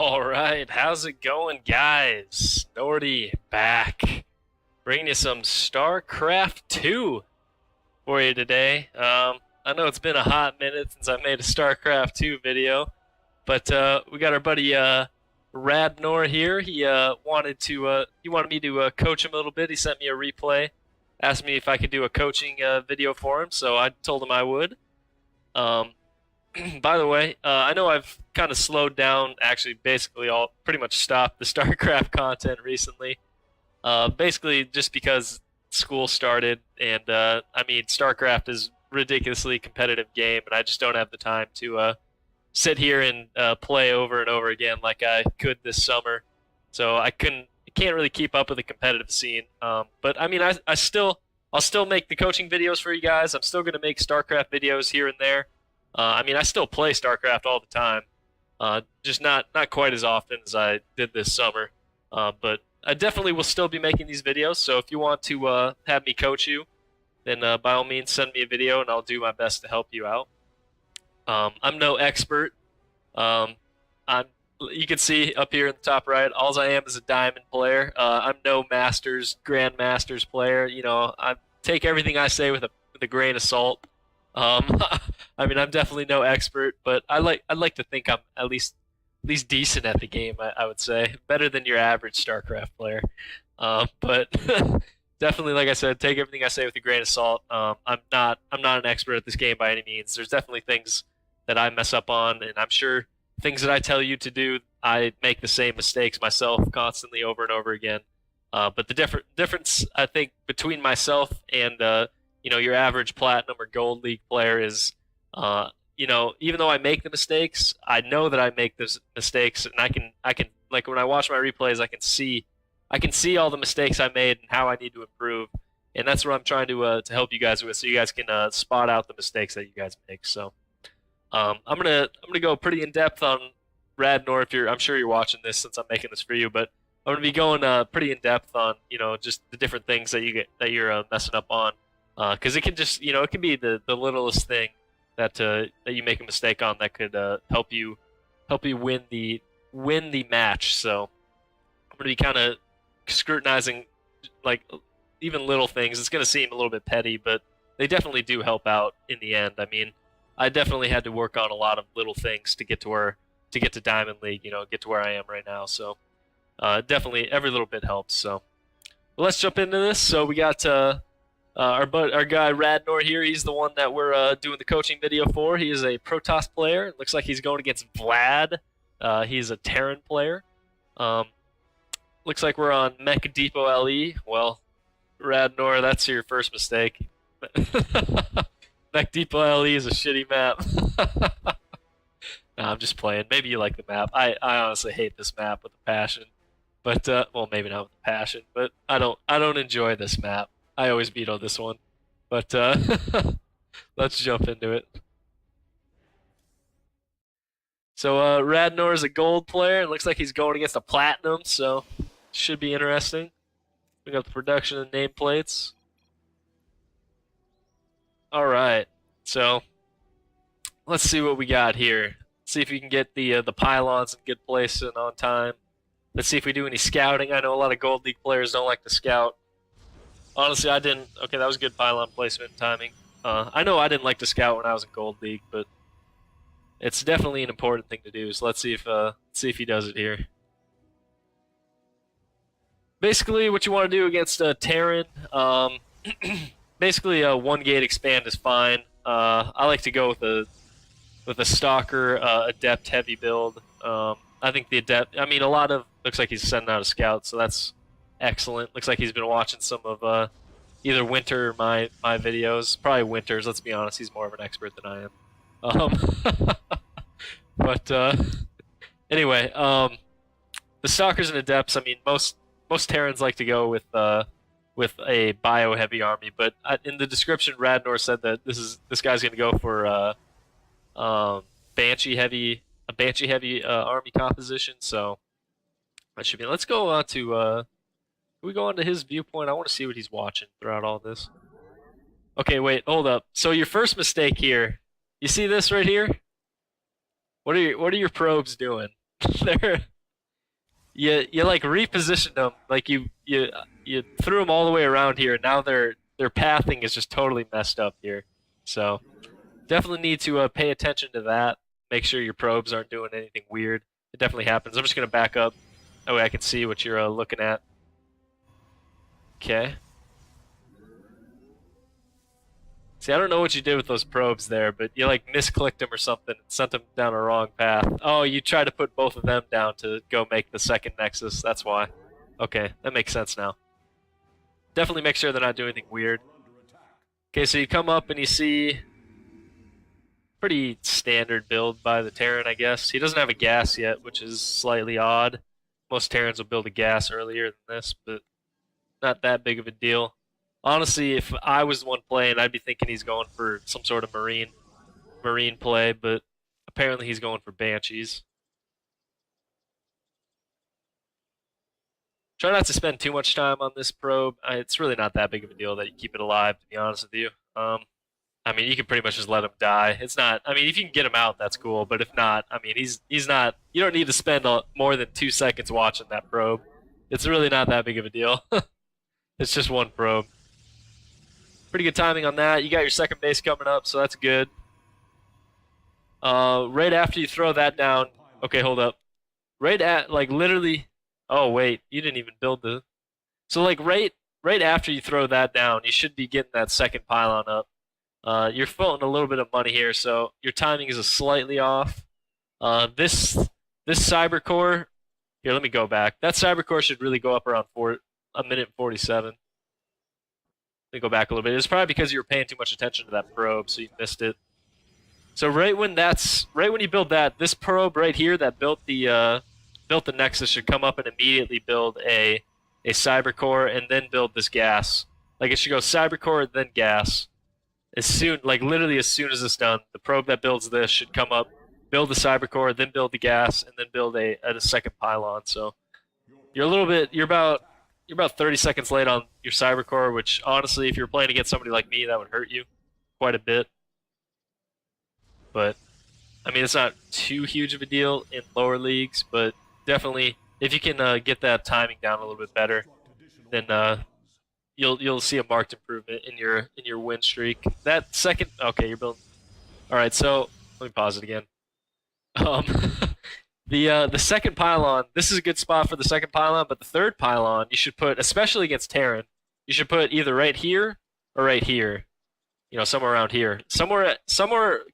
All right, how's it going, guys? Nordy back, bringing you some StarCraft 2 for you today. I know it's been a hot minute since I made a StarCraft 2 video, but we got our buddy Radnor here. He wanted me to coach him a little bit. He sent me a replay, asked me if I could do a coaching video for him, so I told him I would. By the way, I know I've kind of slowed down, actually basically pretty much stopped the StarCraft content recently. Basically just because school started, and I mean, StarCraft is a ridiculously competitive game, and I just don't have the time to sit here and play over and over again like I could this summer. So I can't really keep up with the competitive scene. But I mean, I'll still make the coaching videos for you guys. I'm still going to make StarCraft videos here and there. I mean, I still play StarCraft all the time, just not quite as often as I did this summer. But I definitely will still be making these videos, so if you want to have me coach you, then by all means send me a video and I'll do my best to help you out. I'm no expert. You can see up here in the top right, all I am is a diamond player. I'm no Grandmasters player. You know, I take everything I say with a grain of salt. I mean, I'm definitely no expert, but I'd like to think I'm at least decent at the game. I would say better than your average StarCraft player. But definitely, like I said, take everything I say with a grain of salt. I'm not an expert at this game by any means. There's definitely things that I mess up on, and I'm sure things that I tell you to do, I make the same mistakes myself constantly over and over again. But the difference I think between myself and you know, your average platinum or gold league player is, you know, even though I make the mistakes, I know that I make those mistakes, and I can like when I watch my replays, I can see all the mistakes I made and how I need to improve, and that's what I'm trying to help you guys with, so you guys can spot out the mistakes that you guys make. So, I'm gonna go pretty in depth on Radnor. I'm sure you're watching this since I'm making this for you, but I'm gonna be going pretty in depth on, you know, just the different things that you're messing up on. Because it can just, you know, it can be the littlest thing that you make a mistake on that could help you win the match. So I'm gonna be kind of scrutinizing like even little things. It's gonna seem a little bit petty, but they definitely do help out in the end. I mean, I definitely had to work on a lot of little things to get to Diamond League, you know, get to where I am right now. So definitely every little bit helps. So let's jump into this. So we got our guy Radnor here. He's the one that we're doing the coaching video for. He is a Protoss player. It looks like he's going against Vlad. He's a Terran player. Looks like we're on Mech Depot LE. Well, Radnor, that's your first mistake. Mech Depot LE is a shitty map. Nah, I'm just playing. Maybe you like the map. I honestly hate this map with a passion. But well, maybe not with a passion, but I don't enjoy this map. I always veto this one, but let's jump into it. So Radnor is a gold player. It looks like he's going against a platinum, so should be interesting. We got the production and nameplates. All right, so let's see what we got here. See if we can get the pylons in good place and on time. Let's see if we do any scouting. I know a lot of gold league players don't like to scout. Honestly, I didn't. Okay, that was good pylon placement and timing. I know I didn't like to scout when I was in Gold League, but it's definitely an important thing to do. So let's see if he does it here. Basically, what you want to do against Terran, basically one gate expand is fine. I like to go with a Stalker, Adept heavy build. I think the Adept. I mean, looks like he's sending out a scout, so that's excellent. Looks like he's been watching some of either Winter or my videos. Probably Winter's, let's be honest. He's more of an expert than I am. But anyway, the Stalkers and Adepts, I mean, most Terrans like to go with a bio-heavy army, but in the description, Radnor said that this guy's going to go for a Banshee-heavy army composition, so that should be... Let's go on to... Can we go on to his viewpoint? I want to see what he's watching throughout all this. Okay, wait, hold up. So your first mistake here, you see this right here? What are your probes doing? you like repositioned them, like you threw them all the way around here, and now their pathing is just totally messed up here. So definitely need to pay attention to that. Make sure your probes aren't doing anything weird. It definitely happens. I'm just gonna back up. That way I can see what you're looking at. Okay. See, I don't know what you did with those probes there, but you like misclicked them or something and sent them down a wrong path. Oh, you tried to put both of them down to go make the second nexus. That's why. Okay, that makes sense now. Definitely make sure they're not doing anything weird. Okay, so you come up and you see pretty standard build by the Terran, I guess. He doesn't have a gas yet, which is slightly odd. Most Terrans will build a gas earlier than this, but not that big of a deal. Honestly, if I was the one playing, I'd be thinking he's going for some sort of marine play, but apparently he's going for Banshees. Try not to spend too much time on this probe. It's really not that big of a deal that you keep it alive, to be honest with you. I mean, you can pretty much just let him die. It's not. I mean, if you can get him out, that's cool. But if not, I mean, he's not. You don't need to spend more than 2 seconds watching that probe. It's really not that big of a deal. It's just one probe. Pretty good timing on that. You got your second base coming up, so that's good. Right after you throw that down. Okay, hold up. Right at like literally. Oh wait, you didn't even build the. So like right after you throw that down, you should be getting that second pylon up. You're floating a little bit of money here, so your timing is slightly off. This cyber core. Here, let me go back. That cyber core should really go up around 1 minute 47. Let me go back a little bit. It's probably because you were paying too much attention to that probe, so you missed it. So right when you build that, this probe right here that built the nexus should come up and immediately build a cyber core and then build this gas. Like it should go cyber core then gas. As soon, like literally as soon as it's done, the probe that builds this should come up, build the cyber core, then build the gas, and then build a second pylon. So you're about 30 seconds late on your cyber core, which honestly, if you're playing against somebody like me, that would hurt you quite a bit. But I mean, it's not too huge of a deal in lower leagues, but definitely if you can get that timing down a little bit better, then you'll see a marked improvement in your win streak. That second, okay, you're building. All right, so let me pause it again. Um, the second pylon. This is a good spot for the second pylon, but the third pylon you should put, especially against Terran, you should put either right here or right here. You know, somewhere around here, somewhere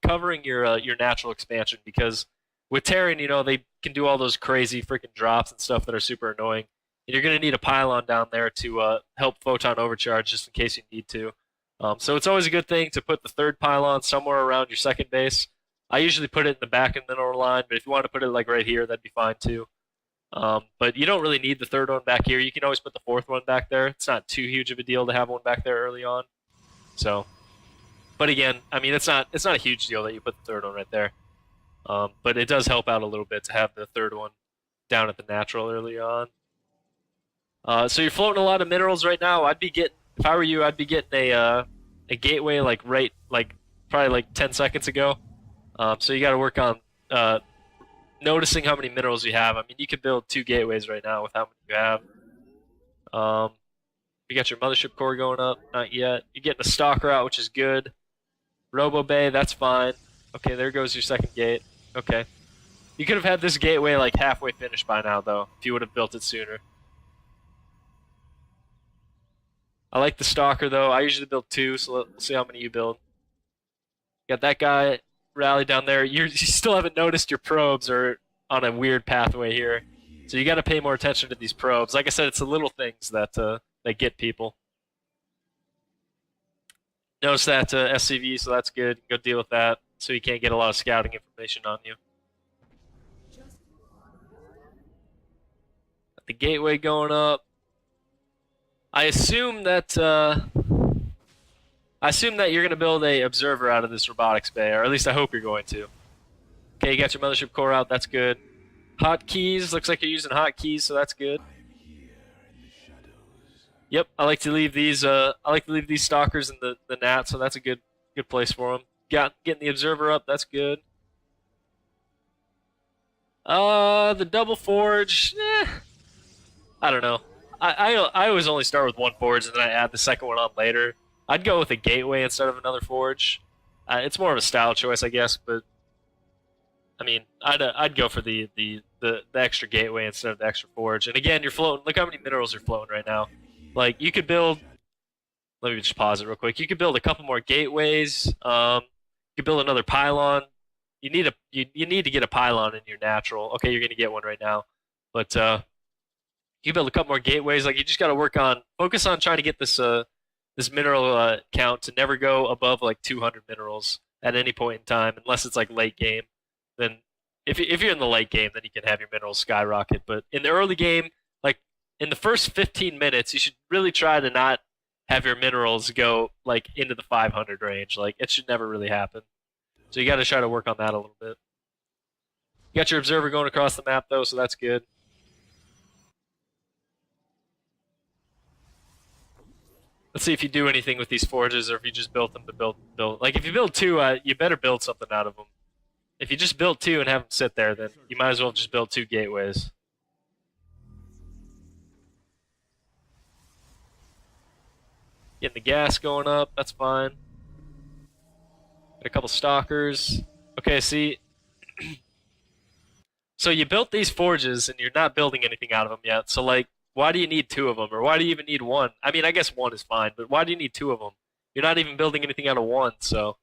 covering your natural expansion, because with Terran, you know, they can do all those crazy freaking drops and stuff that are super annoying. And you're going to need a pylon down there to help photon overcharge just in case you need to. So it's always a good thing to put the third pylon somewhere around your second base. I usually put it in the back and middle line, but if you want to put it like right here, that'd be fine too. But you don't really need the third one back here. You can always put the fourth one back there. It's not too huge of a deal to have one back there early on. So, but again, I mean, it's not a huge deal that you put the third one right there. But it does help out a little bit to have the third one down at the natural early on. So you're floating a lot of minerals right now. If I were you, I'd be getting a gateway like probably like 10 seconds ago. So you got to work on noticing how many minerals you have. I mean, you could build 2 gateways right now with how many you have. You got your mothership core going up. Not yet. You're getting a stalker out, which is good. Robo Bay, that's fine. Okay, there goes your second gate. Okay. You could have had this gateway like halfway finished by now, though, if you would have built it sooner. I like the stalker, though. I usually build 2, so we'll see how many you build. Got that guy rally down there. You still haven't noticed your probes are on a weird pathway here. So you got to pay more attention to these probes. Like I said, it's the little things that get people. Notice that SCV, so that's good. Go deal with that, so you can't get a lot of scouting information on you. Got the gateway going up. I assume that you're going to build a observer out of this robotics bay, or at least I hope you're going to. Okay, you got your mothership core out. That's good. Hotkeys. Looks like you're using hotkeys, so that's good. Yep, I like to leave these stalkers in the gnat, so that's a good place for them. Getting the observer up. That's good. The double forge. I don't know. I always only start with one forge and then I add the second one on later. I'd go with a gateway instead of another forge. It's more of a style choice, I guess, but I mean, I'd go for the extra gateway instead of the extra forge. And again, you're floating. Look how many minerals you're floating right now. Like you could build. Let me just pause it real quick. You could build a couple more gateways. You could build another pylon. You need to get a pylon in your natural. Okay, you're gonna get one right now, but you build a couple more gateways. Like you just got to focus on trying to get this mineral count to never go above like 200 minerals at any point in time, unless it's like late game. Then if you're in the late game, then you can have your minerals skyrocket. But in the early game, like in the first 15 minutes, you should really try to not have your minerals go like into the 500 range. Like it should never really happen. So you got to try to work on that a little bit. You got your observer going across the map though, so that's good. Let's see if you do anything with these forges, or if you just built them to build. Like if you build two, you better build something out of them. If you just build two and have them sit there, then you might as well just build two gateways. Getting the gas going up, that's fine. Got a couple stalkers. Okay, see. So you built these forges and you're not building anything out of them yet. So like, why do you need two of them, or why do you even need one? I mean, I guess one is fine, but why do you need two of them? You're not even building anything out of one, so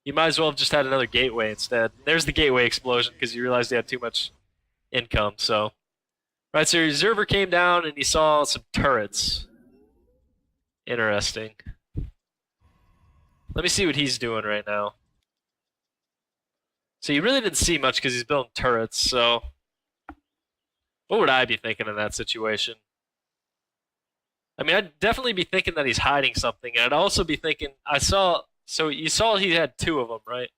you might as well have just had another gateway instead. There's the gateway explosion because you realized you had too much income. So, right, so your observer came down and you saw some turrets. Interesting. Let me see what he's doing right now. So you really didn't see much because he's building turrets. So, what would I be thinking in that situation? I mean, I'd definitely be thinking that he's hiding something, and I'd also be thinking, so you saw he had two of them, right?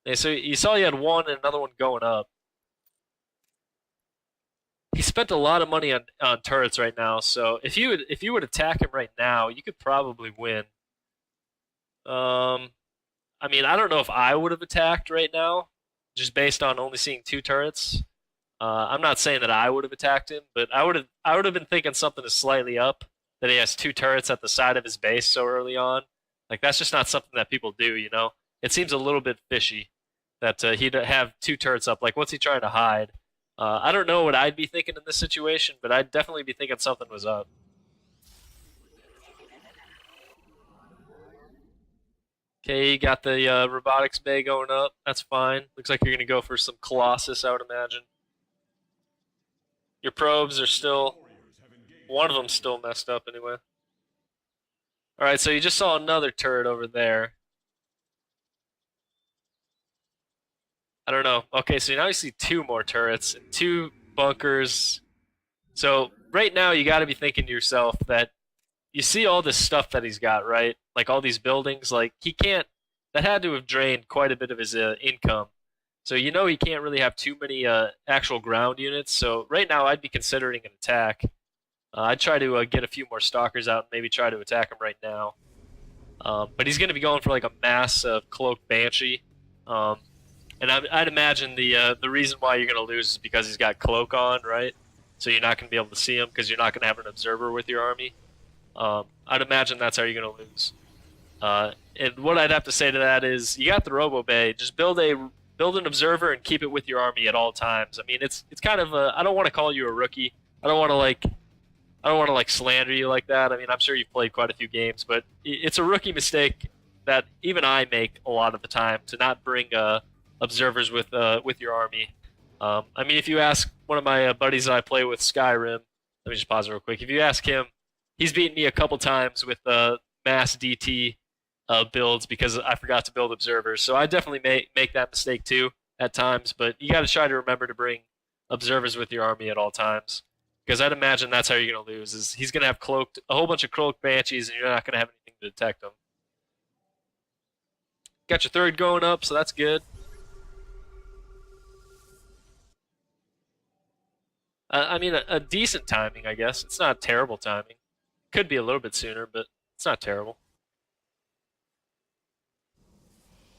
Yeah, so you saw he had one and another one going up. He spent a lot of money on turrets right now, so if you would attack him right now, you could probably win. Um, I mean, I don't know if I would have attacked right now, just based on only seeing two turrets. I'm not saying that I would have attacked him, but I would have been thinking something is slightly up. That he has two turrets at the side of his base so early on. Like that's just not something that people do, you know. It seems a little bit fishy that he'd have two turrets up. Like what's he trying to hide? I don't know what I'd be thinking in this situation, but I'd definitely be thinking something was up. Okay, you got the robotics bay going up. That's fine. Looks like you're gonna go for some Colossus, I would imagine. Your probes are still one of them's still messed up anyway. All right, so you just saw another turret over there. I don't know. Okay, so now you see two more turrets and two bunkers. So right now you got to be thinking to yourself that you see all this stuff that he's got, right? Like all these buildings. Like he can't. That had to have drained quite a bit of his income. So you know he can't really have too many actual ground units. So right now I'd be considering an attack. I'd try to get a few more stalkers out and maybe try to attack him right now. But he's going to be going for like a mass cloaked banshee. And I'd imagine the reason why you're going to lose is because he's got cloak on, right? So you're not going to be able to see him because you're not going to have an observer with your army. I'd imagine that's how you're going to lose. And what I'd have to say to that is, you got the Robo Bay. Just build an observer and keep it with your army at all times. I mean, it's kind of I don't want to call you a rookie. I don't want to like slander you like that. I mean, I'm sure you've played quite a few games, but it's a rookie mistake that even I make a lot of the time to not bring observers with your army. I mean, if you ask one of my buddies that I play with, Skyrim, let me just pause real quick. If you ask him, he's beaten me a couple times with mass DT builds because I forgot to build observers. So I definitely make that mistake too at times, but you got to try to remember to bring observers with your army at all times. Because I'd imagine that's how you're going to lose. Is he's going to have a whole bunch of cloaked banshees, and you're not going to have anything to detect them. Got your third going up, so that's good. I mean, a decent timing, I guess. It's not terrible timing. Could be a little bit sooner, but it's not terrible.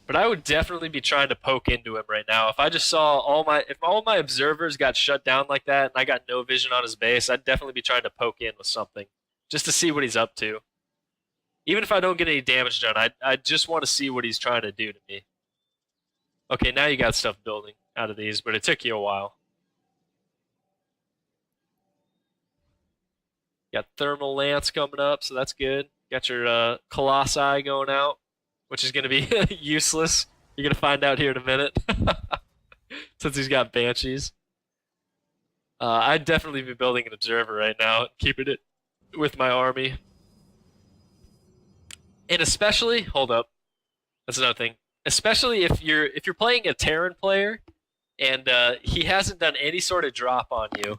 But I would definitely be trying to poke into him right now. If I just saw if all my observers got shut down like that and I got no vision on his base, I'd definitely be trying to poke in with something just to see what he's up to. Even if I don't get any damage done, I just want to see what he's trying to do to me. Okay, now you got stuff building out of these, but it took you a while. Got Thermal Lance coming up, so that's good. Got your Colossi going out, which is going to be useless. You're going to find out here in a minute. Since he's got Banshees. I'd definitely be building an Observer right now, keeping it with my army. And especially, hold up, that's another thing. Especially if you're playing a Terran player, and he hasn't done any sort of drop on you,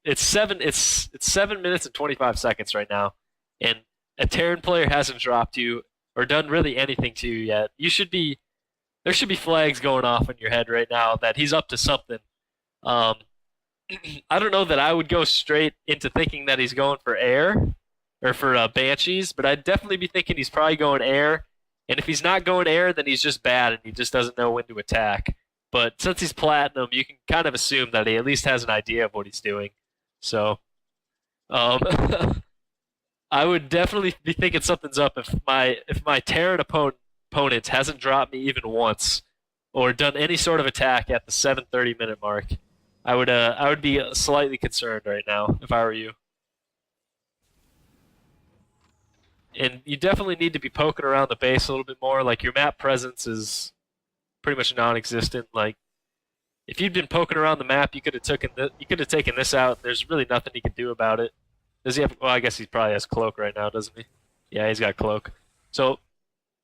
it's 7 minutes and 25 seconds right now, and a Terran player hasn't dropped you or done really anything to you yet. There should be flags going off in your head right now that he's up to something. I don't know that I would go straight into thinking that he's going for air or for Banshees, but I'd definitely be thinking he's probably going air. And if he's not going air, then he's just bad and he just doesn't know when to attack. But since he's platinum, you can kind of assume that he at least has an idea of what he's doing. So, I would definitely be thinking something's up if my Terran opponent hasn't dropped me even once or done any sort of attack at the 7:30 minute mark. I would be slightly concerned right now if I were you. And you definitely need to be poking around the base a little bit more. Like, your map presence is pretty much non-existent. Like, if you'd been poking around the map, you could have taken this out. There's really nothing he can do about it. Does he have? Well, I guess he probably has cloak right now, doesn't he? Yeah, he's got cloak. So,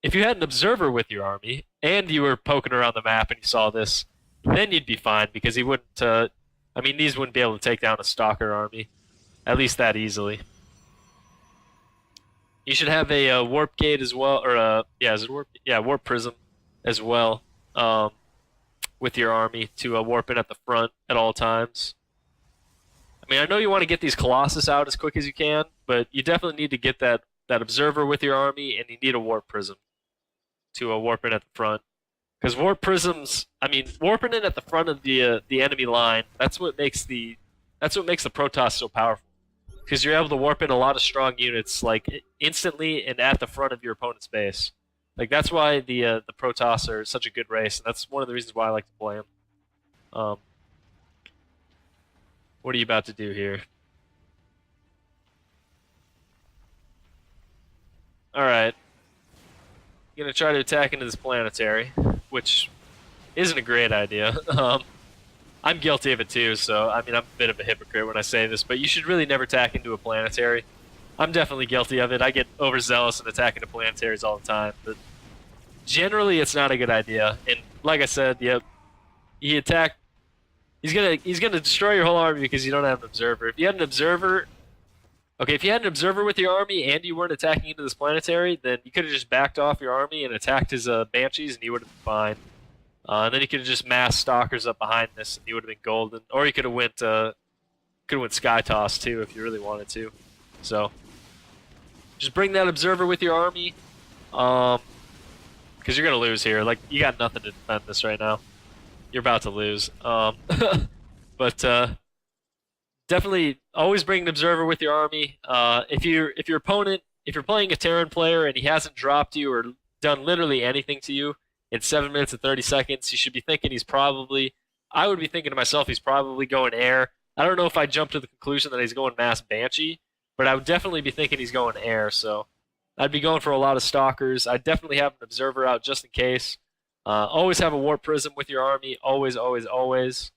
if you had an observer with your army and you were poking around the map and you saw this, then you'd be fine because he wouldn't. I mean, these wouldn't be able to take down a stalker army, at least that easily. You should have a warp gate as well, or is it warp? Yeah, warp prism as well, with your army to warp in at the front at all times. I mean, I know you want to get these Colossus out as quick as you can, but you definitely need to get that observer with your army, and you need a warp prism to warp in at the front. Because warp prisms, I mean, warping in at the front of the enemy line, that's what makes the Protoss so powerful. Because you're able to warp in a lot of strong units like instantly and at the front of your opponent's base. Like, that's why the Protoss are such a good race, and that's one of the reasons why I like to play them. What are you about to do here? Alright. You're gonna try to attack into this planetary, which isn't a great idea. I'm guilty of it too, so I mean, I'm a bit of a hypocrite when I say this, but you should really never attack into a planetary. I'm definitely guilty of it. I get overzealous and attack into planetaries all the time, but generally it's not a good idea. And like I said, yep, he's gonna destroy your whole army because you don't have an observer. If you had an observer, okay, if you had an observer with your army and you weren't attacking into this planetary, then you could have just backed off your army and attacked his Banshees, and you would have been fine. And then you could have just mass stalkers up behind this, and you would have been golden. Or you could have went Sky Toss too if you really wanted to. So just bring that observer with your army, because you're gonna lose here. Like, you got nothing to defend this right now. You're about to lose. But definitely always bring an observer with your army. If you're playing a Terran player and he hasn't dropped you or done literally anything to you in 7 minutes and 30 seconds, you should be thinking I would be thinking to myself, he's probably going air. I don't know if I jump to the conclusion that he's going mass Banshee, but I would definitely be thinking he's going air, so I'd be going for a lot of stalkers. I'd definitely have an observer out just in case. Always have a warp prism with your army. Always, always, always.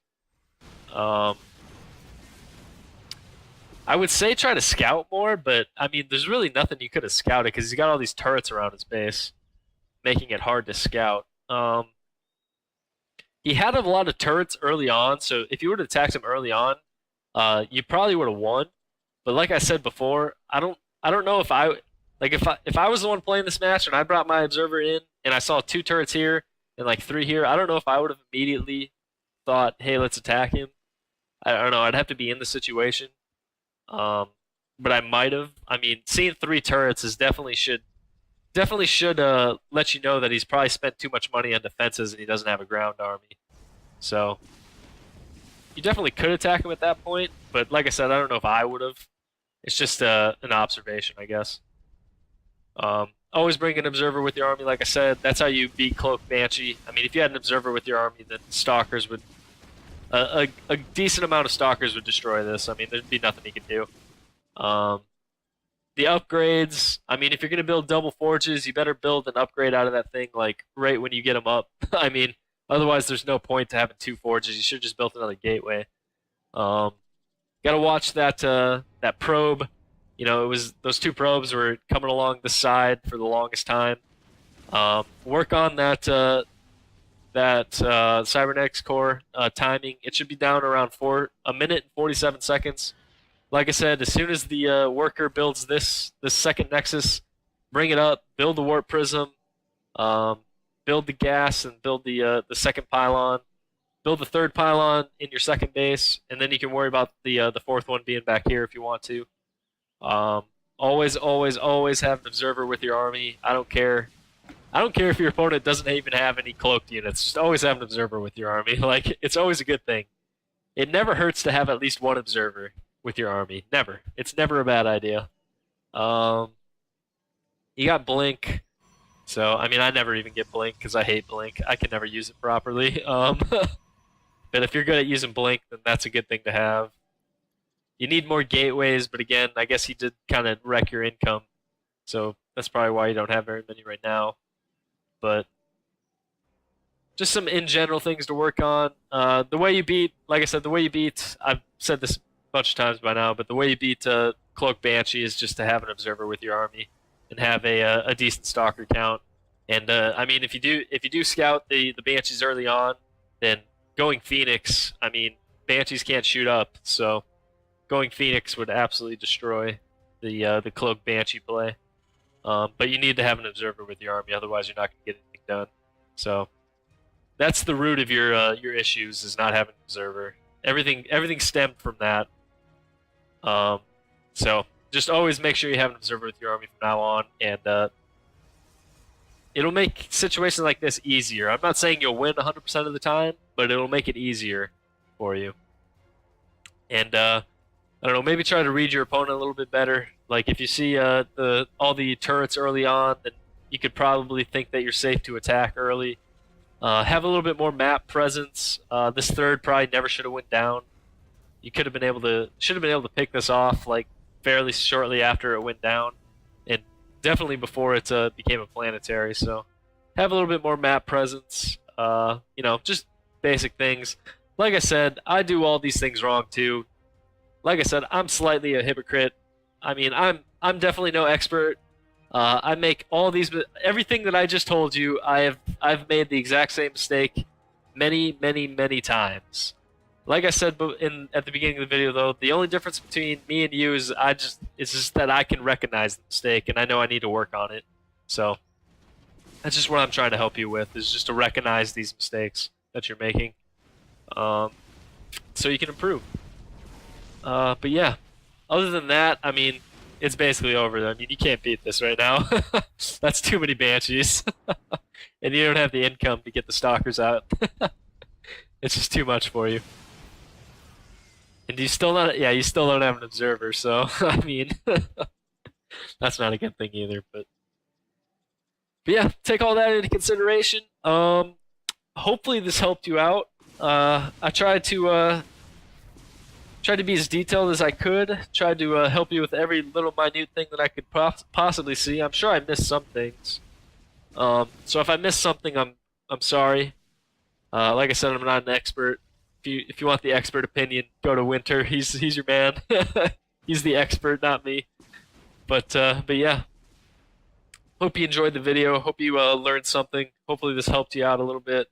I would say try to scout more, but I mean, there's really nothing you could have scouted because he's got all these turrets around his base, making it hard to scout. He had a lot of turrets early on, so if you would have attacked him early on, you probably would have won. But like I said before, I don't know if I was the one playing this match and I brought my observer in and I saw 2 turrets here and like 3 here, I don't know if I would have immediately thought, hey, let's attack him. I don't know. I'd have to be in the situation. But I might have. I mean, seeing 3 turrets is definitely should definitely should let you know that he's probably spent too much money on defenses and he doesn't have a ground army. So you definitely could attack him at that point, but like I said, I don't know if I would have. It's just an observation, I guess. Always bring an observer with your army, like I said. That's how you beat Cloak Banshee. I mean, if you had an observer with your army, then stalkers would a decent amount of stalkers would destroy this. I mean, there'd be nothing he could do. The upgrades, I mean, if you're going to build double forges, you better build an upgrade out of that thing, like, right when you get them up. I mean, otherwise there's no point to having 2 forges. You should have just built another gateway. Gotta watch that probe. You know, it was those 2 probes were coming along the side for the longest time. Work on that cybernetics core timing. It should be down around 1 minute and 47 seconds. Like I said, as soon as the worker builds this second nexus, bring it up, build the warp prism, build the gas, and build the second pylon. Build the 3rd pylon in your second base, and then you can worry about the 4th one being back here if you want to. Always, always, always have an observer with your army. I don't care. I don't care if your opponent doesn't even have any cloaked units. Just always have an observer with your army. Like, it's always a good thing. It never hurts to have at least 1 observer with your army. Never. It's never a bad idea. You got Blink. So, I mean, I never even get Blink because I hate Blink. I can never use it properly. But if you're good at using Blink, then that's a good thing to have. You need more gateways, but again, I guess he did kind of wreck your income. So that's probably why you don't have very many right now. But just some in general things to work on. The way you beat, like I said, the way you beat, I've said this a bunch of times by now, but the way you beat Cloak Banshee is just to have an observer with your army and have a decent stalker count. And I mean, if you do scout the Banshees early on, then going Phoenix, I mean, Banshees can't shoot up, so going Phoenix would absolutely destroy the Cloak Banshee play. But you need to have an observer with your army, otherwise you're not going to get anything done. So that's the root of your issues, is not having an observer. Everything stemmed from that. So just always make sure you have an observer with your army from now on, and it'll make situations like this easier. I'm not saying you'll win 100% of the time, but it'll make it easier for you. And I don't know, maybe try to read your opponent a little bit better. Like, if you see all the turrets early on, then you could probably think that you're safe to attack early. Have a little bit more map presence. This 3rd probably never should have went down. You should have been able to pick this off like fairly shortly after it went down, and definitely before it became a planetary. So have a little bit more map presence. You know, just basic things. Like I said, I do all these things wrong too. Like I said, I'm slightly a hypocrite. I mean, I'm definitely no expert. I make all these, everything that I just told you, I've made the exact same mistake many, many, many times. Like I said at the beginning of the video, though, the only difference between me and you is it's just that I can recognize the mistake, and I know I need to work on it. So that's just what I'm trying to help you with, is just to recognize these mistakes that you're making, so you can improve. But yeah, other than that, I mean, it's basically over. I mean, you can't beat this right now. That's too many Banshees. And you don't have the income to get the stalkers out. It's just too much for you. And you still don't have an observer, so I mean, that's not a good thing either. But yeah, take all that into consideration. Hopefully this helped you out. I tried to be as detailed as I could. Tried to help you with every little minute thing that I could possibly see. I'm sure I missed some things. So if I missed something, I'm sorry. Like I said, I'm not an expert. If you want the expert opinion, go to Winter. He's your man. He's the expert, not me. But yeah. Hope you enjoyed the video. Hope you learned something. Hopefully this helped you out a little bit,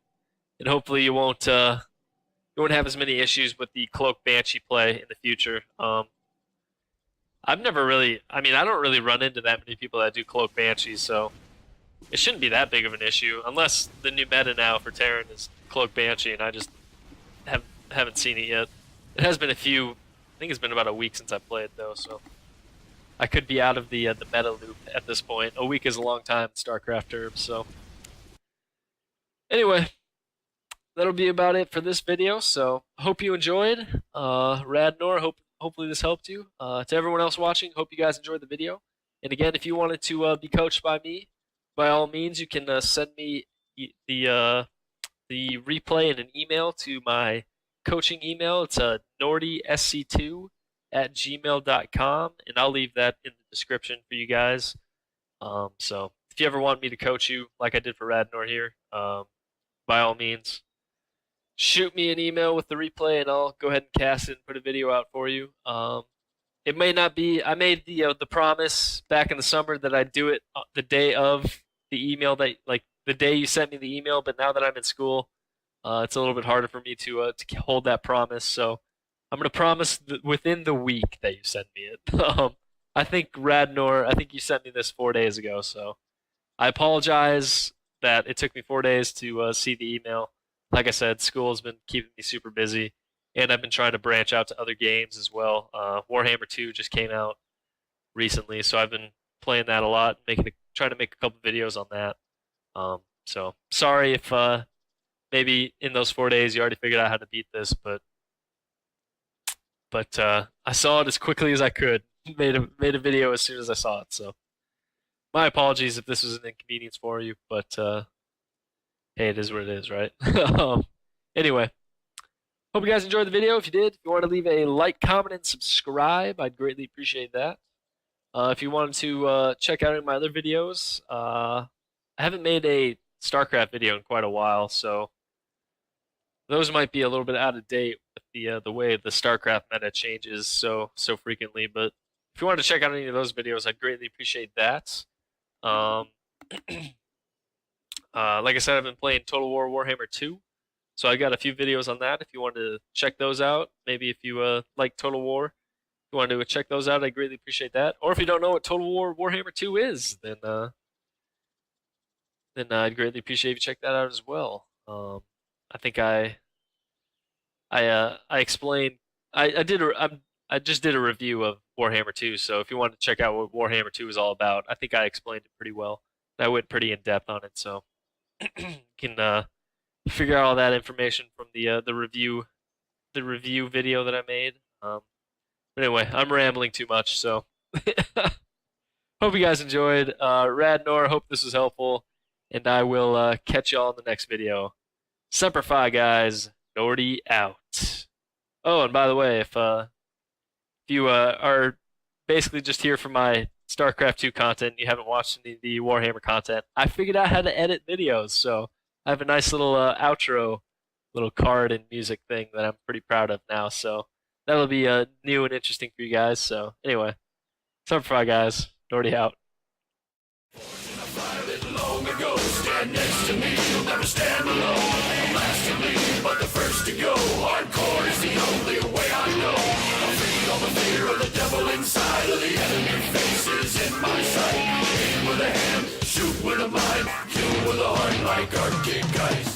and hopefully you won't have as many issues with the Cloak Banshee play in the future. I've never really, I don't really run into that many people that do Cloak Banshees, so it shouldn't be that big of an issue, unless the new meta now for Terran is Cloak Banshee, and I just haven't seen it yet. It has been I think it's been about a week since I played, though, so I could be out of the meta loop at this point. A week is a long time in StarCraft terms. So anyway, that'll be about it for this video. So hope you enjoyed. Radnor, hopefully this helped you. To everyone else watching, hope you guys enjoyed the video. And again, if you wanted to be coached by me, by all means, you can send me the replay in an email to my coaching email. It's nordysc2@gmail.com, and I'll leave that in the description for you guys. So if you ever want me to coach you, like I did for Radnor here, by all means, shoot me an email with the replay, and I'll go ahead and cast it and put a video out for you. It may not be. I made the promise back in the summer that I'd do it the day of the email, that like the day you sent me the email. But now that I'm in school, it's a little bit harder for me to hold that promise. So I'm gonna promise within the week that you send me it. I think Radnor, I think you sent me this 4 days ago. So I apologize that it took me 4 days to see the email. Like I said, school has been keeping me super busy, and I've been trying to branch out to other games as well. Warhammer 2 just came out recently, so I've been playing that a lot, trying to make a couple videos on that. So sorry if maybe in those 4 days you already figured out how to beat this, but I saw it as quickly as I could. Made a video as soon as I saw it. So my apologies if this was an inconvenience for you, but hey, it is what it is, right? Anyway, hope you guys enjoyed the video. If you did, if you want to leave a like, comment, and subscribe, I'd greatly appreciate that. If you wanted to check out any of my other videos, I haven't made a StarCraft video in quite a while, so those might be a little bit out of date with the way the StarCraft meta changes so frequently. But if you want to check out any of those videos, I'd greatly appreciate that. Like I said, I've been playing Total War Warhammer 2, so I got a few videos on that. If you want to check those out, maybe if you like Total War, if you want to check those out, I'd greatly appreciate that. Or if you don't know what Total War Warhammer 2 is, then I'd greatly appreciate if you check that out as well. I think I explained. I just did a review of Warhammer 2, so if you want to check out what Warhammer 2 is all about, I think I explained it pretty well. I went pretty in depth on it, so you can figure out all that information from the review video that I made. But anyway, I'm rambling too much, so hope you guys enjoyed. Radnor, hope this was helpful, and I will catch y'all in the next video. Semper Fi, guys. Nordy out. Oh, and by the way, if you are basically just here for my StarCraft 2 content, you haven't watched any of the Warhammer content, I figured out how to edit videos, so I have a nice little outro, little card and music thing that I'm pretty proud of now, so that'll be new and interesting for you guys. So anyway, Semper Fi, guys. Nordy out. Stand next to me, you'll never stand alone. I'm last to leave, but the first to go. Hardcore is the only way I know. I'll feed all the fear of the devil inside of the enemy faces in my sight. Aim with a hand, shoot with a mind, kill with a heart like Arctic ice.